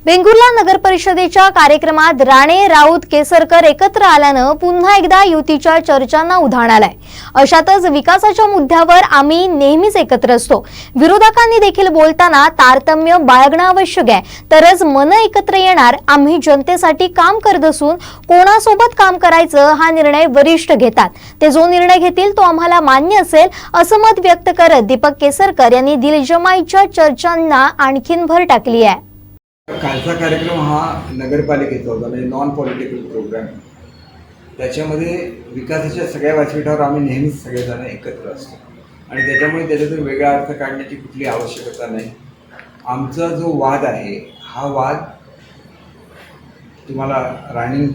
वेंगुर्ला नगर परिषदेच्या कार्यक्रमात राणे राऊत केसरकर एकत्र आल्यानं पुन्हा एकदा युतीच्या चर्चांना उधाण आलंय। अशातच विकासाच्या मुद्द्यावर आम्ही नेहमीच एकत्र असतो। विरोधकांनी देखील बोलताना तारतम्य बाळगणं आवश्यक आहे, तरच मन एकत्र येणार। आम्ही जनतेसाठी काम करत असून कोणासोबत काम करायचं हा निर्णय वरिष्ठ घेतात। ते जो निर्णय घेतील तो आम्हाला मान्य असेल, असं मत व्यक्त करत दीपक केसरकर यांनी दिलजमाईच्या चर्चांना आणखीन भर टाकली आहे। कालचा कार्यक्रम हा नगरपालिकेचा होता, म्हणजे नॉन पॉलिटिकल प्रोग्राम। त्याच्यामध्ये विकासाच्या सगळ्या व्यासपीठावर आम्ही नेहमीच सगळेजण एकत्र असतो आणि त्याच्यामुळे त्याच्यातून वेगळा अर्थ काढण्याची कुठली आवश्यकता नाही। आमचा जो वाद आहे हा वाद तुम्हाला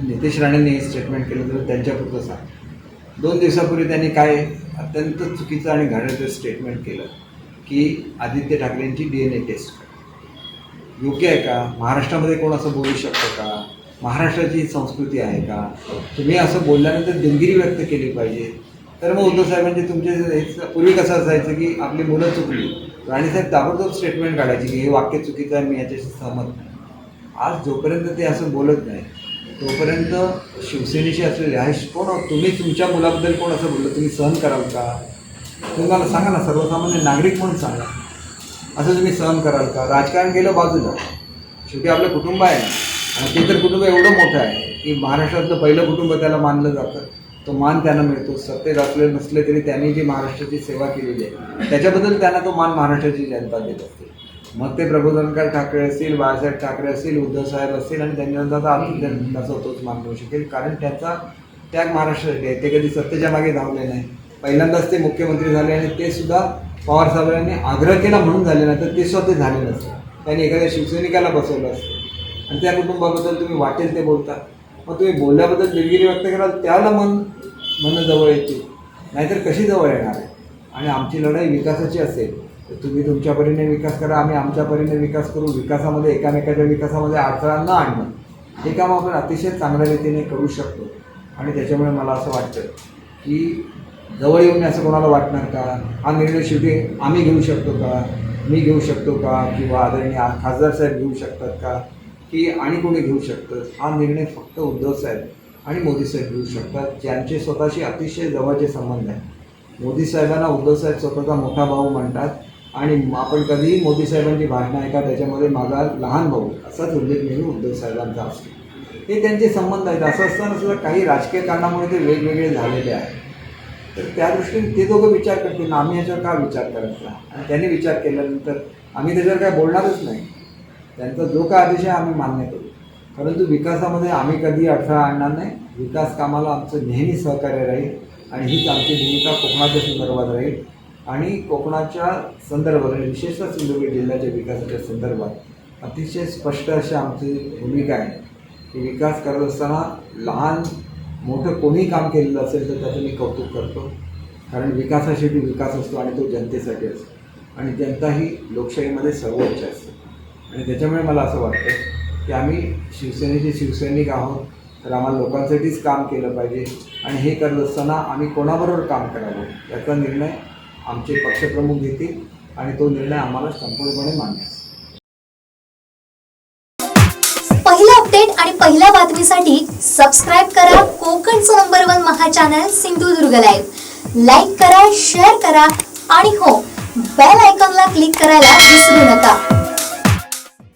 नितेश राणेंनी स्टेटमेंट केलं तर त्यांच्यापुरतं सांग। 2 दिवसापूर्वी त्यांनी काय अत्यंत चुकीचं आणि घाणेरडं स्टेटमेंट केलं की आदित्य ठाकरेंची DNA टेस्ट योग्य आहे का? महाराष्ट्रामध्ये कोण असं बोलू शकतं का? महाराष्ट्राची संस्कृती आहे का? तुम्ही असं बोलल्यानंतर दिलगिरी व्यक्त केली पाहिजे। तर मग उद्धव साहेबांचे तुमचे पूर्वी कसं असायचं की आपली मुलं चुकली, राणेसाहेब ताबडतोब स्टेटमेंट काढायची की हे वाक्य चुकीचं आहे, मी याच्याशी सहमत नाही। आज जोपर्यंत ते असं बोलत नाही तोपर्यंत शिवसेनेशी असलेले आहे कोण, तुम्ही तुमच्या मुलाबद्दल कोण असं बोललं, तुम्ही सहन कराल का? तुम्ही मला सांगा ना, सर्वसामान्य नागरिक म्हणून सांगा, असं तुम्ही सहन कराल का? राजकारण गेलं बाजूला, शेवटी आपलं कुटुंब आहे आणि ते तर कुटुंब एवढं मोठं आहे की महाराष्ट्रातलं पहिलं कुटुंब त्याला मानलं जातं, तो मान त्यांना मिळतो। सत्तेत असले नसले तरी त्यांनी जी महाराष्ट्राची सेवा केलेली आहे त्याच्याबद्दल त्यांना तो मान महाराष्ट्राची जनता देत असते। मग ते प्रबोधनकार ठाकरे असतील, बाळासाहेब ठाकरे असतील, उद्धव साहेब असतील आणि त्यांच्यानंतर अजून जनताचा तोच मान मिळू शकेल, कारण त्याचा त्याग महाराष्ट्रासाठी आहे। ते कधी सत्तेच्या मागे धावले नाही, पहिल्यांदाच ते मुख्यमंत्री झाले आणि ते सुद्धा पवार साहेबांनी आग्रह केला म्हणून झाले नाही, तर ते स्वतः झाले नसते। त्यांनी एखाद्या शिवसैनिकाला बसवलं असतं आणि त्या कुटुंबाबद्दल तुम्ही वाटेल ते बोलता, मग तुम्ही बोलल्याबद्दल दिलगिरी व्यक्त कराल, त्याला मन जवळ येते, नाहीतर कशी जवळ येणार आहे? आणि आमची लढाई विकासाची असेल तर तुम्ही तुमच्या परीने विकास करा, आम्ही आमच्या परीने विकास करू। विकासामध्ये एकामेकाच्या विकासामध्ये अडथळा न आणणं हे काम आपण अतिशय चांगल्या रीतीने करू शकतो। आणि त्याच्यामुळे मला असं वाटतं की जवळ येऊन असं कोणाला वाटणार का? हा निर्णय शेवटी आम्ही घेऊ शकतो का, मी घेऊ शकतो का, किंवा आदरणीय खासदार साहेब घेऊ शकतात का, की आणि कोणी घेऊ शकतं? हा निर्णय फक्त उद्धव साहेब आणि मोदी साहेब घेऊ शकतात, ज्यांचे स्वतःशी अतिशय जवळचे संबंध आहेत। मोदी साहेबांना उद्धव साहेब स्वतःचा मोठा भाऊ म्हणतात आणि आपण कधीही मोदी साहेबांची भाषणं ऐका त्याच्यामध्ये माझा लहान भाऊ असाच उल्लेख नेहमी उद्धव साहेबांचा असतो। हे त्यांचे संबंध आहेत। असं असताना सुद्धा काही राजकीय कारणामुळे ते वेगवेगळे झालेले आहेत, तर त्या दृष्टीने ते दोघं विचार करतील ना, आम्ही ह्याच्यावर काय विचार करायचा? आणि त्यांनी विचार केल्यानंतर आम्ही त्याच्यावर काय बोलणारच नाही। त्यांचा जो काय आदेश आहे आम्ही मान्य करू, परंतु विकासामध्ये आम्ही कधी अडथळा आणणार नाही। विकास कामाला आमचं नेहमी सहकार्य राहील आणि हीच आमची भूमिका कोकणाच्या संदर्भात राहील। आणि कोकणाच्या संदर्भात विशेषतः सिंधुदुर्ग जिल्ह्याच्या विकासाच्या संदर्भात अतिशय स्पष्ट अशी आमची भूमिका आहे की विकास करत असताना लहान मोठं कोणी काम केलेलं असेल तर त्याचं मी कौतुक करतो, कारण विकासासाठी विकास असतो आणि तो जनतेसाठी असतो आणि जनता ही लोकशाहीमध्ये सर्वोच्च असते। आणि त्याच्यामुळे मला असं वाटतं की आम्ही शिवसेनेचे शिवसैनिक आहोत, तर आम्हाला लोकांसाठीच काम केलं पाहिजे आणि हे करत असताना आम्ही कोणाबरोबर काम करावं याचा निर्णय आमचे पक्षप्रमुख घेतील आणि तो निर्णय आम्हाला संपूर्णपणे मान्य आहे। पहिला अपडेट आणि पहिल्या बातमीसाठी सबस्क्राइब करा कोकणचं नंबर 1 महा चॅनल सिंधुदुर्ग लाईव्ह। लाईक करा, शेअर करा आणि हो, बेल आयकॉनला क्लिक करायला विसरू नका।